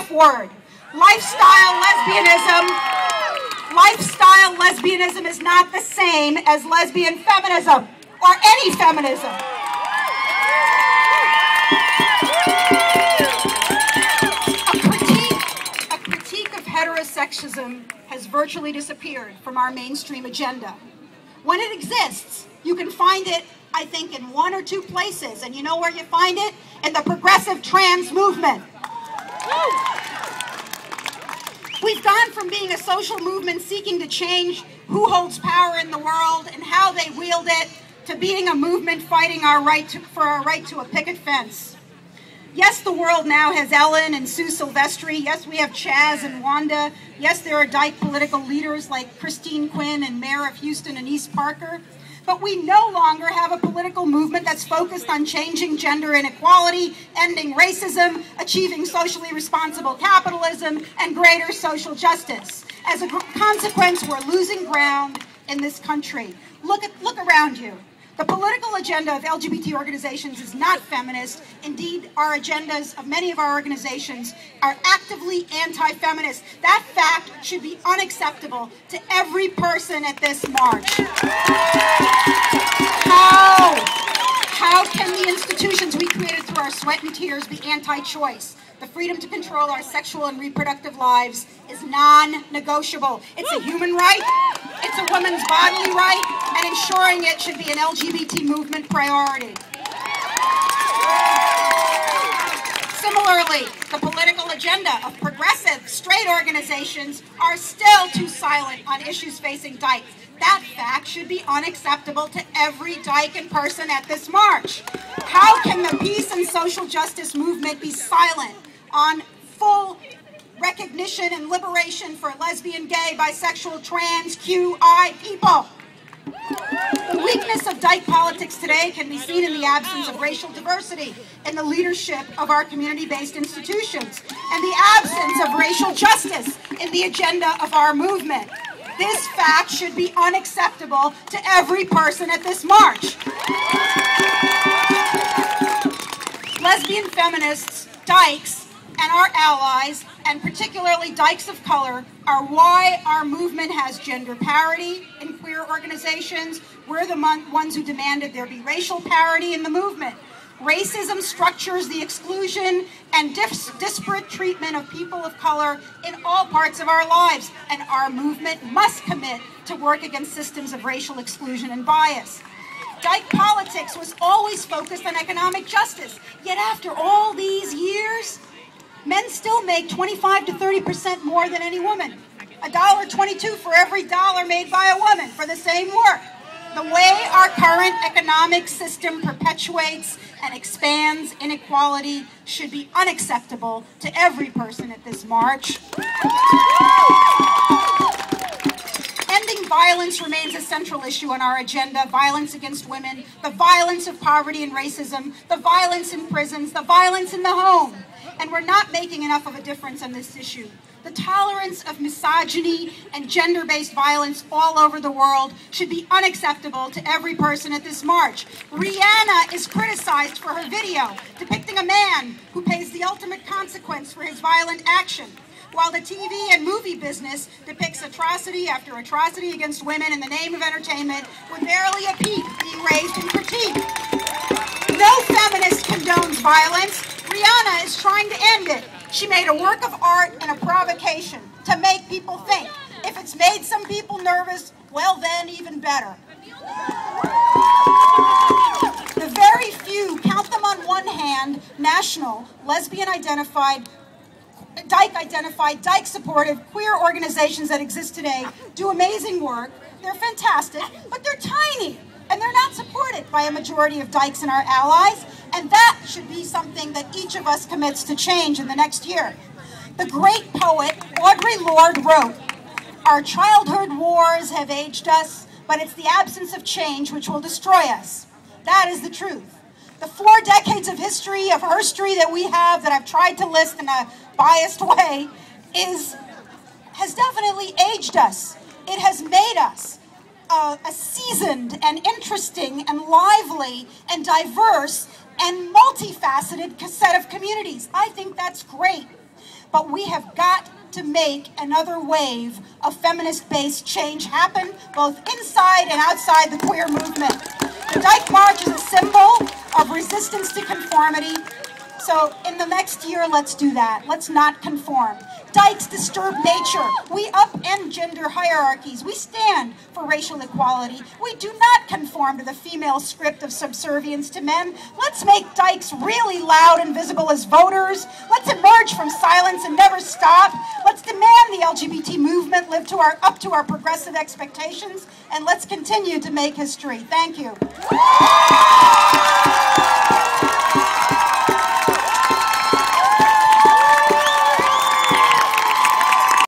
F word. Lifestyle lesbianism is not the same as lesbian feminism or any feminism. A critique of heterosexism has virtually disappeared from our mainstream agenda. When it exists, you can find it, I think, in one or two places. And you know where you find it? In the progressive trans movement. We've gone from being a social movement seeking to change who holds power in the world and how they wield it, to being a movement fighting for our right to a picket fence. Yes, the world now has Ellen and Sue Silvestri. Yes, we have Chaz and Wanda. Yes, there are Dyke political leaders like Christine Quinn and Mayor of Houston and East Parker. But we no longer have a political movement that's focused on changing gender inequality, ending racism, achieving socially responsible capitalism, and greater social justice. As a consequence, we're losing ground in this country. Look around you. The political agenda of LGBT organizations is not feminist. Indeed, our agendas of many of our organizations are actively anti-feminist. That fact should be unacceptable to every person at this march. How can the institutions we created through our sweat and tears be anti-choice? The freedom to control our sexual and reproductive lives is non-negotiable. It's a human right, it's a woman's bodily right, and ensuring it should be an LGBT movement priority. Similarly, the political agenda of progressive straight organizations are still too silent on issues facing Dyke. That fact should be unacceptable to every Dyke person at this march. How can the peace and social justice movement be silent on full recognition and liberation for lesbian, gay, bisexual, trans, QI people? The weakness of Dyke politics today can be seen in the absence of racial diversity in the leadership of our community-based institutions and the absence of racial justice in the agenda of our movement. This fact should be unacceptable to every person at this march. Lesbian feminists, Dykes, and our allies, and particularly Dykes of color, are why our movement has gender parity in queer organizations. We're the ones who demanded there be racial parity in the movement. Racism structures the exclusion and disparate treatment of people of color in all parts of our lives, and our movement must commit to work against systems of racial exclusion and bias. Dyke politics was always focused on economic justice, yet after all these years, men still make 25 to 30% more than any woman. $1.22 for every dollar made by a woman for the same work. The way our current economic system perpetuates and expands inequality should be unacceptable to every person at this march. Ending violence remains a central issue on our agenda. Violence against women, the violence of poverty and racism, the violence in prisons, the violence in the home. And we're not making enough of a difference on this issue. The tolerance of misogyny and gender-based violence all over the world should be unacceptable to every person at this march. Rihanna is criticized for her video depicting a man who pays the ultimate consequence for his violent action, while the TV and movie business depicts atrocity after atrocity against women in the name of entertainment, with barely a peep being raised in critique. No feminist condones violence. Rihanna is trying to end it. She made a work of art and a provocation to make people think. If it's made some people nervous, well then, even better. The very few, count them on one hand, national, lesbian-identified, Dyke-identified, Dyke-supportive queer organizations that exist today do amazing work. They're fantastic, but they're tiny, and they're not supported by a majority of Dykes and our allies, and that should be something that each of us commits to change in the next year. The great poet Audre Lorde wrote, "Our childhood wars have aged us, but it's the absence of change which will destroy us." That is the truth. The 4 decades of history, of herstory that we have, that I've tried to list in a biased way, has definitely aged us. It has made us a seasoned and interesting and lively and diverse and multifaceted set of communities. I think that's great. but we have got to make another wave of feminist-based change happen, both inside and outside the queer movement. The Dyke March is a symbol of resistance to conformity. So in the next year, let's do that. Let's not conform. Dykes disturb nature. We upend gender hierarchies. We stand for racial equality. We do not conform to the female script of subservience to men. Let's make dykes really loud and visible as voters. Let's emerge from silence and never stop. Let's demand the LGBT movement live up to our progressive expectations, and let's continue to make history. Thank you.